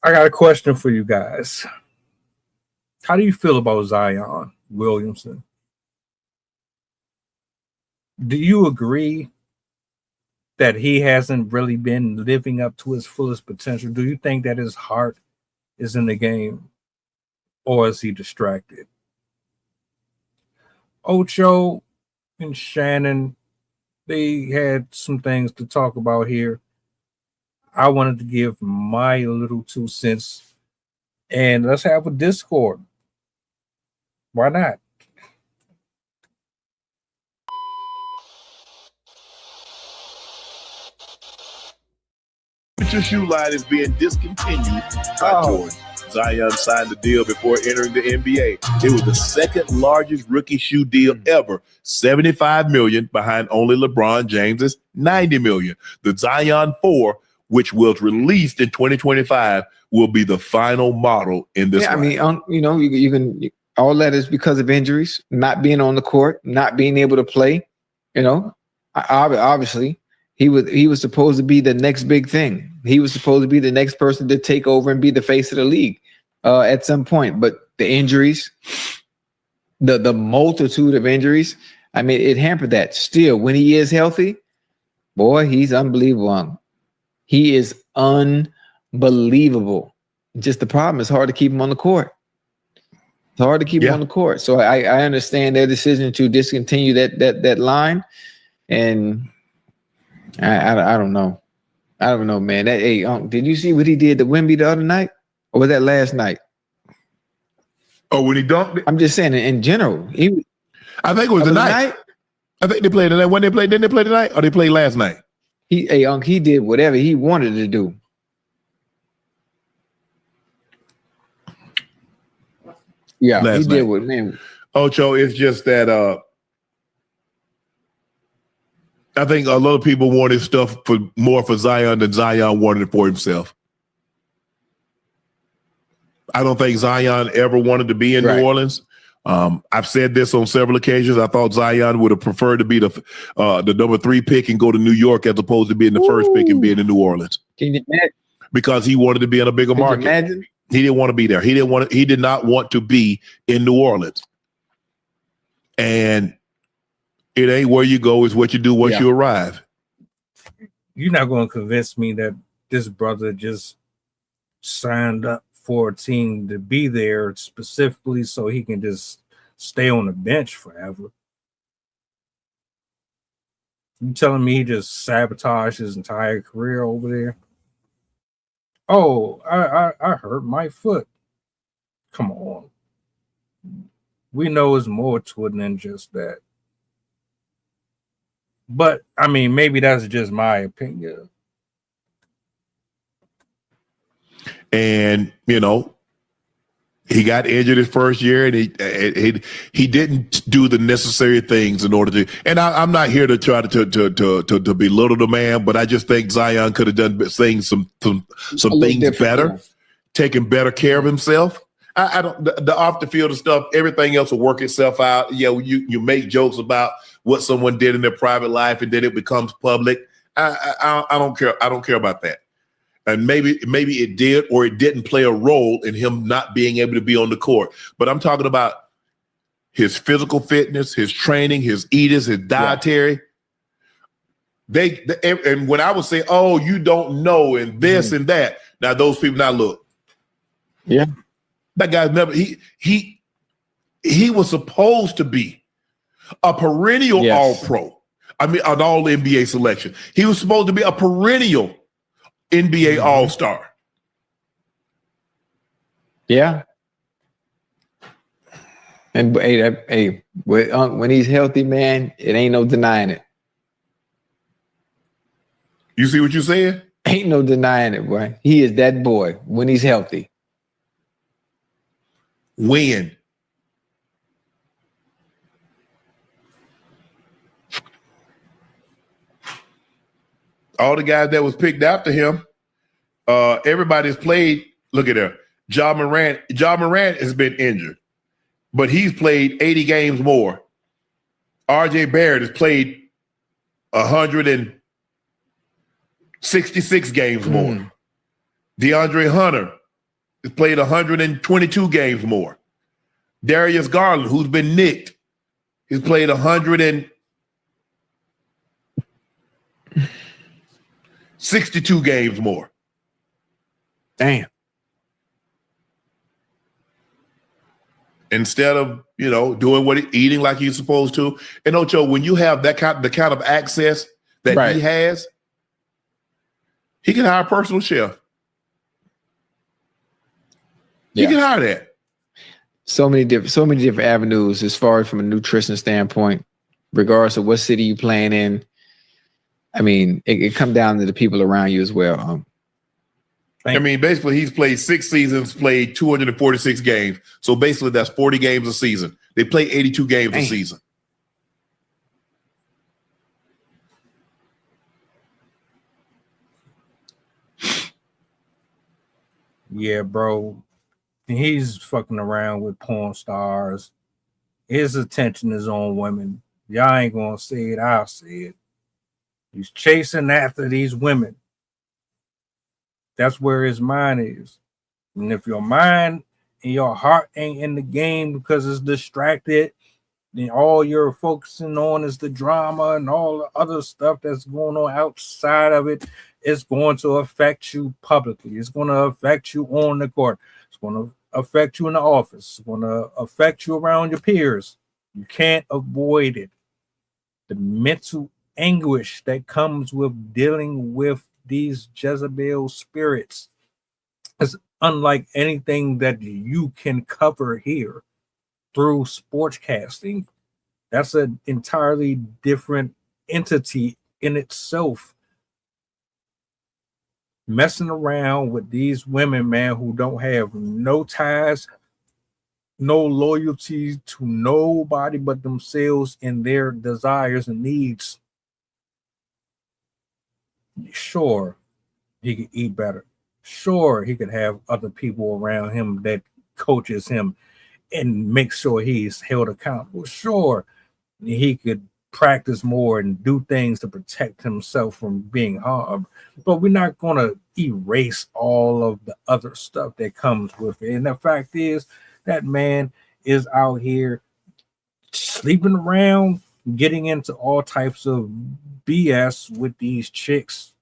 I got a question for you guys. How do you feel about Zion Williamson? Do you agree that he hasn't really been living up to his fullest potential? Do you think that his heart is in the game, or is he distracted? Ocho and Shannon, they had some things to talk about here. I wanted to give my little 2 cents, and let's have a Discord. Why not? Future shoe line is being discontinued by Jordan. Zion signed the deal before entering the NBA. It was the second largest rookie shoe deal ever, $75 million behind only LeBron James's $90 million. The Zion 4, which was released in 2025, will be the final model in this. Yeah, line. I mean, you can all that is because of injuries, not being on the court, not being able to play. Obviously. He was supposed to be the next big thing. He was supposed to be the next person to take over and be the face of the league at some point. But the injuries, the multitude of injuries, I mean, it hampered that. Still, when he is healthy, boy, he's unbelievable. He is unbelievable. Just the problem is hard to keep him on the court. It's hard to keep him on the court. So I understand their decision to discontinue that line, and I don't know. I don't know, man. Did you see what he did to Wemby the other night? Or was that last night? Oh, when he dunked it? I'm just saying in general. I think it was the night. I think they played tonight. When they played, didn't they play tonight? Or they played last night? He did whatever he wanted to do. Yeah, last he night. Did what, man. Ocho, it's just that I think a lot of people wanted stuff more for Zion than Zion wanted it for himself. I don't think Zion ever wanted to be in New Orleans. I've said this on several occasions. I thought Zion would have preferred to be the number 3 pick and go to New York as opposed to being the first pick and being in New Orleans. Can you imagine? Because he wanted to be in a bigger market. You imagine? He didn't want to be there. He did not want to be in New Orleans. And it ain't where you go, it's what you do once you arrive. You're not going to convince me that this brother just signed up for a team to be there specifically so he can just stay on the bench forever. You telling me he just sabotaged his entire career over there? Oh, I hurt my foot. Come on. We know it's more to it than just that. But, I mean, maybe that's just my opinion. And, he got injured his first year, and he didn't do the necessary things in order to. And I'm not here to try to belittle the man, but I just think Zion could have done some things better, taking better care of himself. I don't the off the field stuff. Everything else will work itself out. Yeah, you make jokes about what someone did in their private life, and then it becomes public. I don't care. I don't care about that. And maybe it did or it didn't play a role in him not being able to be on the court. But I'm talking about his physical fitness, his training, his eaters, his dietary. And when I would say, "Oh, you don't know," and this and that, now those people now look. Yeah, that guy's never. He was supposed to be a perennial All-Pro. I mean, an All NBA selection. He was supposed to be a perennial NBA All-Star. Yeah. And hey, when he's healthy, man, it ain't no denying it. You see what you're saying? Ain't no denying it, boy. He is that boy when he's healthy. When? All the guys that was picked after him, everybody's played. Look at there. Ja Morant has been injured, but he's played 80 games more. RJ Barrett has played 166 games more. DeAndre Hunter, has played 122 games more. Darius Garland, who's been nicked, he's played 162 games more. Damn. Instead of, doing eating like he's supposed to. And Ocho, when you have the kind of access that he has, he can hire a personal chef. He can hire that. So many different avenues as far as from a nutrition standpoint, regardless of what city you playing in. I mean, it comes down to the people around you as well. Basically, he's played 6 seasons, played 246 games. So basically, that's 40 games a season. They play 82 games a season. Yeah, bro. He's fucking around with porn stars. His attention is on women. Y'all ain't gonna say it, I'll say it. He's chasing after these women. That's where his mind is. And if your mind and your heart ain't in the game because it's distracted, then all you're focusing on is the drama and all the other stuff that's going on outside of it. It's going to affect you publicly. It's going to affect you on the court. It's going to affect you in the office. It's going to affect you around your peers. You can't avoid it. The mental anguish that comes with dealing with these Jezebel spirits is unlike anything that you can cover here through sportscasting. That's an entirely different entity in itself. Messing around with these women, man, who don't have no ties, no loyalty to nobody but themselves and their desires and needs. Sure, he could eat better. Sure, he could have other people around him that coaches him and make sure he's held accountable. Sure, he could practice more and do things to protect himself from being harmed. But we're not going to erase all of the other stuff that comes with it. And the fact is, that man is out here sleeping around, getting into all types of BS with these chicks.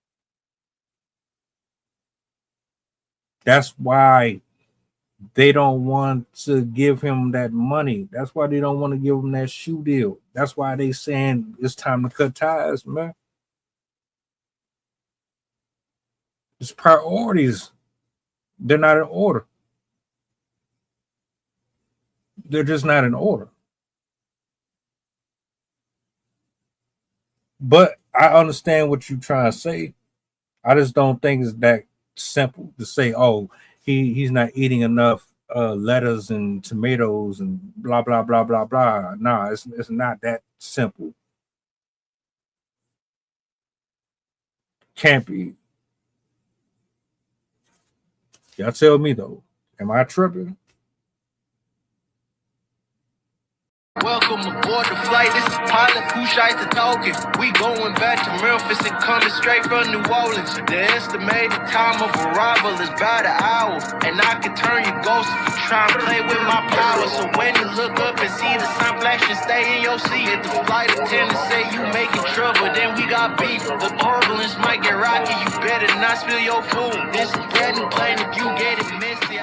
That's why they don't want to give him that money. That's why they don't want to give him that shoe deal. That's why they saying it's time to cut ties, man. His priorities, they're not in order. They're just not in order. But I understand what you're trying to say. I just don't think it's that simple to say, oh, he's not eating enough lettuce and tomatoes and blah, blah, blah, blah, blah. Nah, it's not that simple. Can't be. Y'all tell me, though. Am I tripping? Welcome aboard the flight. This is pilot Pusha talking. We going back to Memphis and coming straight from New Orleans. The estimated time of arrival is about an hour, and I can turn you ghost if you try and play with my power. So when you look up and see the sun flashing, stay in your seat. If the flight attendant say you making trouble, then we got beef. The turbulence might get rocky. You better not spill your food. This is getting plain if you get it messy.